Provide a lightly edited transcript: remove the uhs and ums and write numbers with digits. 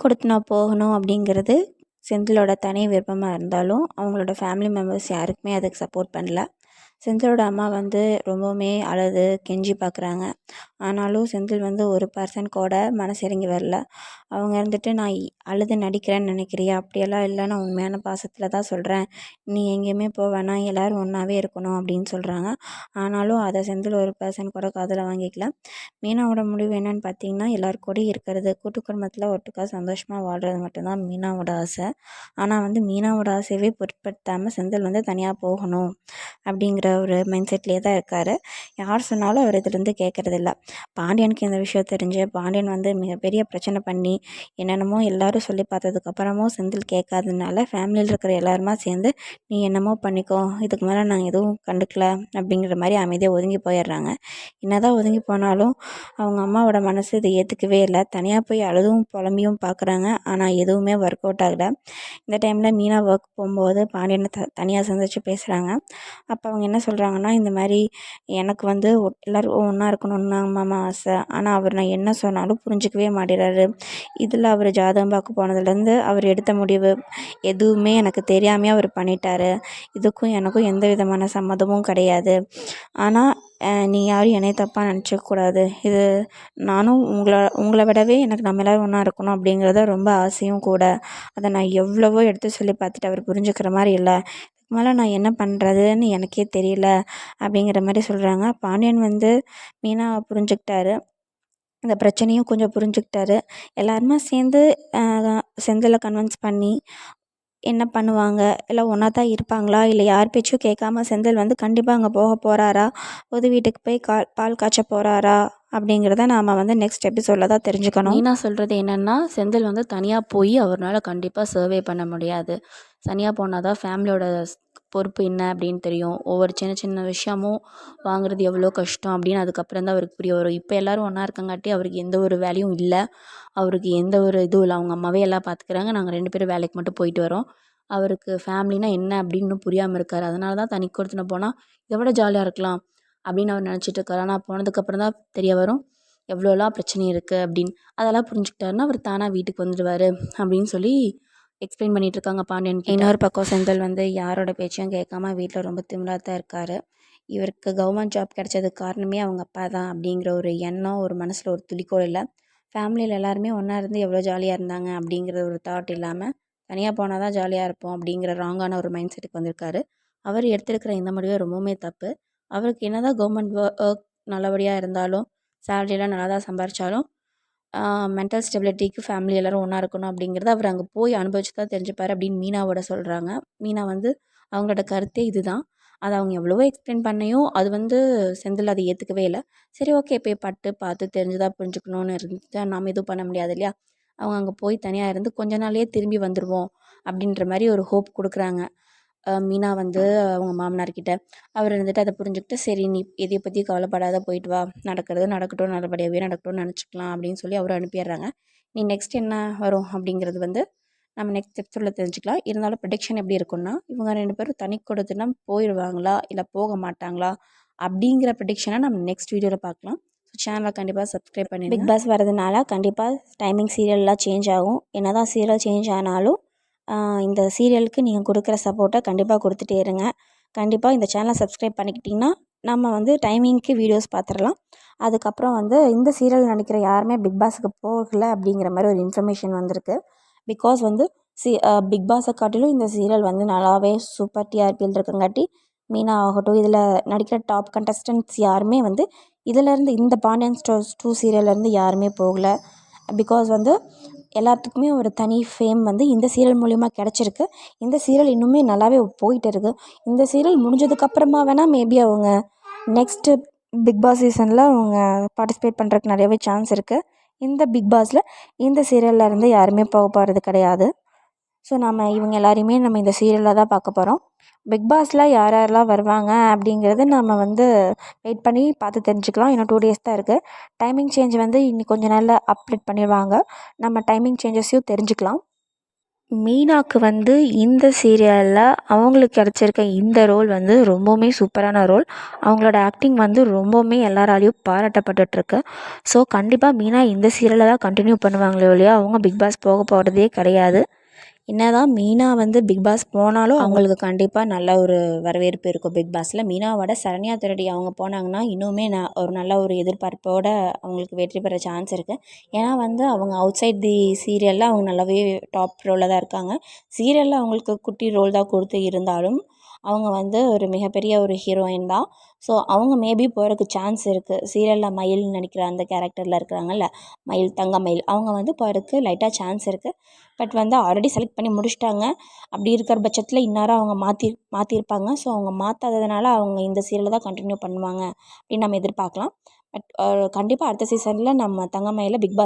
கொடுத்து நான் போகணும் அப்படிங்கிறது செந்திலோட தனி விருப்பமாக இருந்தாலும் அவங்களோட ஃபேமிலி மெம்பர்ஸ் யாருக்குமே அதுக்கு சப்போர்ட் பண்ணல. செந்திலோட அம்மா வந்து ரொம்பவுமே அழுது கெஞ்சி பார்க்குறாங்க. ஆனாலும் செந்தில் வந்து ஒரு பர்சன்ட் கூட மனசு இறங்கி வரல. அவங்க இருந்துட்டு நான் அழுது நடிக்கிறேன்னு நினைக்கிறியா? அப்படியெல்லாம் இல்லை, நான் உண்மையான பாசத்தில் தான் சொல்கிறேன். நீ எங்கேயுமே போக வேணாம், எல்லோரும் ஒன்றாவே இருக்கணும் அப்படின்னு சொல்கிறாங்க. ஆனாலும் அதை செந்தில் ஒரு பர்சன்ட் கூட காதில் வாங்கிக்கல. மீனாவோட முடிவு என்னன்னு பார்த்தீங்கன்னா, எல்லார் கூடயும் இருக்கிறது, கூட்டு குடும்பத்தில் ஒட்டுக்கா சந்தோஷமாக வாழ்கிறது மட்டும்தான் மீனாவோட ஆசை. ஆனால் வந்து மீனாவோட ஆசையவே பொருட்படுத்தாமல் செந்தில் வந்து தனியாக போகணும் அப்படிங்கிற ஒரு மைண்ட் செட்லேயே தான் இருக்கார். யார் சொன்னாலும் அவர் இதுலேருந்து கேட்குறதில்ல. பாண்டியனுக்கு இந்த விஷயம் தெரிஞ்சு பாண்டியன் வந்து மிகப்பெரிய பிரச்சனை பண்ணி என்னென்னமோ எல்லாரும் சொல்லி பார்த்ததுக்கப்புறமும் செந்தில் கேட்காததுனால ஃபேமிலியில் இருக்கிற எல்லாருமா சேர்ந்து நீ என்னமோ பண்ணிக்கோ, இதுக்கு மேலே நாங்கள் எதுவும் கண்டுக்கல அப்படிங்கிற மாதிரி அமைதியாக ஒதுங்கி போயிடுறாங்க. என்னதான் ஒதுங்கி போனாலும் அவங்க அம்மாவோட மனசு இதை ஏற்றுக்கவே இல்லை. தனியாக போய் அழுதும் புலம்பியும் பார்க்குறாங்க. ஆனால் எதுவுமே ஒர்க் அவுட் ஆகலை. இந்த டைமில் மீனா ஒர்க் போகும்போது பாண்டியனை தனியாக சந்திச்சு பேசுகிறாங்க. அப்போ அவங்க என்ன சொல்கிறாங்கன்னா, இந்த மாதிரி எனக்கு வந்து எல்லோரும் ஒன்றா இருக்கணும்னு தான் மாமா ஆசை. ஆனால் அவர் நான் என்ன சொன்னாலும் புரிஞ்சிக்கவே மாட்டேறாரு. இதில் அவர் ஜாதகம் பார்க்க போனதுலேருந்து அவர் எடுத்த முடிவு எதுவுமே எனக்கு தெரியாமையே அவர் பண்ணிட்டாரு. இதுக்கும் எனக்கும் எந்த விதமான சம்மதமும் கிடையாது. ஆனால் நீ யாரும் என்னை தப்பாக நினச்சிக்கக்கூடாது. இது நானும் உங்களை விடவே எனக்கு நம்ம எல்லோரும் ஒன்றா இருக்கணும் அப்படிங்கிறத ரொம்ப ஆசையும் கூட. அதை நான் எவ்வளவோ எடுத்து சொல்லி பார்த்துட்டு அவர் புரிஞ்சுக்கிற மாதிரி இல்லை. இதுக்கு மேலே நான் என்ன பண்ணுறதுன்னு எனக்கே தெரியல அப்படிங்கிற மாதிரி சொல்கிறாங்க. பாண்டியன் வந்து மீனாவை புரிஞ்சுக்கிட்டாரு. அந்த பிரச்சனையும் கொஞ்சம் புரிஞ்சுக்கிட்டாரு. எல்லாருமே சேர்ந்து செந்திலை கன்வின்ஸ் பண்ணி என்ன பண்ணுவாங்க? எல்லாம் ஒன்றா தான் இருப்பாங்களா? இல்லை யார் பேச்சும் கேட்காம செந்தில் வந்து கண்டிப்பாக அங்கே போக போகிறாரா? புது வீட்டுக்கு போய் பால் காய்ச்ச போகிறாரா? அப்படிங்கிறத நாம் வந்து நெக்ஸ்ட் எபிசோடில் தான் தெரிஞ்சுக்கணும். மீனா சொல்கிறது என்னென்னா, செந்தில் வந்து தனியாக போய் அவரால் கண்டிப்பாக சர்வே பண்ண முடியாது. தனியாக போனால் தான் ஃபேமிலியோட பொறுப்பு என்ன அப்படின்னு தெரியும். ஒவ்வொரு சின்ன சின்ன விஷயமும் வாங்குறது எவ்வளோ கஷ்டம் அப்படின்னு அதுக்கப்புறம் தான் அவருக்கு புரிய வரும். இப்போ எல்லோரும் ஒன்றா இருக்கங்காட்டி அவருக்கு எந்த ஒரு வேலையும் இல்லை. அவருக்கு எந்த ஒரு இதுவும் இல்லை. அவங்க அம்மாவே எல்லாம் பார்த்துக்கிறாங்க. நாங்கள் 2 பேரும் வேலைக்கு மட்டும் போயிட்டு வரோம். அவருக்கு ஃபேமிலினா என்ன அப்படின்னு புரியாமல் இருக்கார். அதனால தான் தனி கொடுத்துன போனால் இதை விட ஜாலியாக இருக்கலாம் அப்படின்னு அவர் நினச்சிட்டு இருக்காரு. ஆனால் போனதுக்கப்புறம் தான் தெரிய வரும் எவ்வளோலாம் பிரச்சனை இருக்குது அப்படின்னு. அதெல்லாம் புரிஞ்சுக்கிட்டாருன்னா அவர் தானாக வீட்டுக்கு வந்துடுவார் அப்படின்னு சொல்லி எக்ஸ்பிளைன் பண்ணிகிட்டு இருக்காங்க பாண்டியன். இன்னொரு பக்கம் செந்தில் வந்து யாரோட பேச்சையும் கேட்காம வீட்டில் ரொம்ப திமிராக தான் இருக்கார். இவருக்கு கவர்மெண்ட் ஜாப் கிடைச்சதுக்கு காரணமே அவங்க அப்பா தான் அப்படிங்கிற ஒரு எண்ணம் ஒரு மனசில் ஒரு துளிக்கூட இல்லை. ஃபேமிலியில் எல்லாருமே ஒன்றா இருந்து எவ்வளோ ஜாலியாக இருந்தாங்க அப்படிங்கிற ஒரு தாட் இல்லாமல் தனியாக போனால் தான் ஜாலியாக இருப்போம் அப்படிங்கிற ராங்கான ஒரு மைண்ட் செட்டுக்கு வந்திருக்காரு. அவர் எடுத்திருக்கிற இந்த முடிவே ரொம்பவுமே தப்பு. அவருக்கு என்ன தான் கவர்மெண்ட் ஒர்க் நல்லபடியாக இருந்தாலும் சேலரியெல்லாம் நல்லா தான் சம்பாரித்தாலும் மென்டல் ஸ்டெபிலிட்டிக்கு ஃபேமிலி எல்லோரும் ஒன்றா இருக்கணும் அப்படிங்கிறத அவர் அங்கே போய் அனுபவிச்சு தான் தெரிஞ்சுப்பார் அப்படின்னு மீனாவோட சொல்கிறாங்க. மீனா வந்து அவங்களோட கருத்தே இதுதான். அதை அவங்க எவ்வளவோ எக்ஸ்பிளைன் பண்ணியும் அது வந்து செந்தில் அதை ஏற்றுக்கவே இல்லை. சரி ஓகே, போய் பட்டு பார்த்து தெரிஞ்சுதான் புரிஞ்சுக்கணுன்னு இருந்துட்டு நாம் எதுவும் பண்ண முடியாது இல்லையா? அவங்க அங்கே போய் தனியாக இருந்து கொஞ்ச நாள்லேயே திரும்பி வந்துடுவோம் அப்படின்ற மாதிரி ஒரு ஹோப் கொடுக்குறாங்க. மீனா வந்து அவங்க மாமனார்கிட்ட அவர் இருந்துட்டு அதை புரிஞ்சுக்கிட்டு சரி நீ எதை பற்றியும் கவலைப்படாத, போயிட்டு வா, நடக்கிறது நடக்கட்டும், நல்லபடியாகவே நடக்கட்டும்னு நினச்சிக்கலாம் அப்படின்னு சொல்லி அவர் அனுப்பிடுறாங்க. நீ நெக்ஸ்ட் என்ன வரும் அப்படிங்கிறது வந்து நம்ம நெக்ஸ்ட் எபிசோடில் தெரிஞ்சுக்கலாம். இருந்தாலும் ப்ரெடிக்ஷன் எப்படி இருக்குன்னா, இவங்க 2 பேரும் தனி கொடுத்துனா போயிடுவாங்களா இல்லை போக மாட்டாங்களா அப்படிங்கிற ப்ரெடிக்ஷனை நம்ம நெக்ஸ்ட் வீடியோவில் பார்க்கலாம். ஸோ சேனலை கண்டிப்பாக சப்ஸ்கிரைப் பண்ணி. பிக் பாஸ் வரதுனால கண்டிப்பாக டைமிங் சீரியல்லாம் சேஞ்ச் ஆகும். என்ன தான் சீரியல் சேஞ்ச் ஆனாலும் இந்த சீரியலுக்கு நீங்கள் கொடுக்குற சப்போர்ட்டை கண்டிப்பாக கொடுத்துட்டே இருங்க. கண்டிப்பாக இந்த சேனலை சப்ஸ்கிரைப் பண்ணிக்கிட்டிங்கன்னா நம்ம வந்து டைமிங்க்கு வீடியோஸ் பார்த்துடலாம். அதுக்கப்புறம் வந்து இந்த சீரியல் நடிக்கிற யாருமே பிக் பாஸுக்கு போகலை அப்படிங்கிற மாதிரி ஒரு இன்ஃபர்மேஷன் வந்திருக்கு. பிகாஸ் வந்து பிக் பாஸை காட்டிலும் இந்த சீரியல் வந்து நல்லாவே சூப்பர் டிஆர்பியில் இருக்கங்காட்டி மீனா ஆகட்டும், இதில் நடிக்கிற டாப் கண்டஸ்டன்ட்ஸ் யாருமே வந்து இதிலேருந்து இந்த பாண்டியன் ஸ்டோர்ஸ் 2 சீரியல்லேருந்து யாருமே போகலை. பிகாஸ் வந்து எல்லாத்துக்குமே ஒரு தனி ஃபேம் வந்து இந்த சீரியல் மூலிமா கிடச்சிருக்கு. இந்த சீரியல் இன்னுமே நல்லாவே போயிட்டு இருக்குது. இந்த சீரியல் முடிஞ்சதுக்கப்புறமா வேணால் மேபி அவங்க நெக்ஸ்ட்டு பிக் பாஸ் சீசனில் அவங்க பார்ட்டிசிபேட் பண்ணுறதுக்கு நிறையவே சான்ஸ் இருக்குது. இந்த பிக் பாஸில் இந்த சீரியலில் இருந்து யாருமே போக போகிறது கிடையாது. ஸோ நம்ம இவங்க எல்லாரையுமே நம்ம இந்த சீரியலில் தான் பார்க்க போகிறோம். பிக் பாஸில் யார் யாரெல்லாம் வருவாங்க அப்படிங்கிறது நம்ம வந்து வெயிட் பண்ணி பார்த்து தெரிஞ்சுக்கலாம். இன்னும் 2 டேஸ் தான் இருக்குது. டைமிங் சேஞ்ச் வந்து இன்னும் கொஞ்சம் நாளில் அப்டேட் பண்ணிடுவாங்க. நம்ம டைமிங் சேஞ்சஸையும் தெரிஞ்சுக்கலாம். மீனாக்கு வந்து இந்த சீரியலில் அவங்களுக்கு கிடச்சிருக்க இந்த ரோல் வந்து ரொம்பவுமே சூப்பரான ரோல். அவங்களோட ஆக்டிங் வந்து ரொம்பவுமே எல்லாராலையும் பாராட்டப்பட்டுட்ருக்கு. ஸோ கண்டிப்பாக மீனா இந்த சீரியலை தான் கண்டினியூ பண்ணுவாங்களே ஒழிய அவங்க பிக் பாஸ் போக போகிறதே கிடையாது. என்னதான் மீனா வந்து பிக் பாஸ் போனாலும் அவங்களுக்கு கண்டிப்பாக நல்ல ஒரு வரவேற்பு இருக்கும் பிக் பாஸில். மீனாவோட சரண்யா திருடி அவங்க போனாங்கன்னா இன்னுமே ஒரு நல்ல ஒரு எதிர்பார்ப்போடு அவங்களுக்கு வெற்றி பெற சான்ஸ் இருக்குது. ஏன்னா வந்து அவங்க அவுட் சைட் தி சீரியலில் அவங்க நல்லாவே டாப் ரோலில் தான் இருக்காங்க. சீரியலில் அவங்களுக்கு குட்டி ரோல் தான் கொடுத்து இருந்தாலும் அவங்க வந்து ஒரு மிகப்பெரிய ஒரு ஹீரோயின் தான். ஸோ அவங்க மேபி போகிறதுக்கு சான்ஸ் இருக்குது. சீரியலில் மயில்னு நடிக்கிற அந்த கேரக்டரில் இருக்கிறாங்கல்ல, மயில் தங்கமயில், அவங்க வந்து போகிறதுக்கு லைட்டாக சான்ஸ் இருக்குது. பட் வந்து ஆல்ரெடி செலக்ட் பண்ணி முடிச்சிட்டாங்க. அப்படி இருக்கிற பட்சத்தில் இந்நேரம் அவங்க மாற்றிருப்பாங்க. ஸோ அவங்க மாற்றாததுனால அவங்க இந்த சீரியலை தான் கண்டினியூ பண்ணுவாங்க அப்படின்னு நம்ம எதிர்பார்க்கலாம். பட் கண்டிப்பாக அடுத்த சீசனில் நம்ம தங்கமயிலை பிக் பாஸ்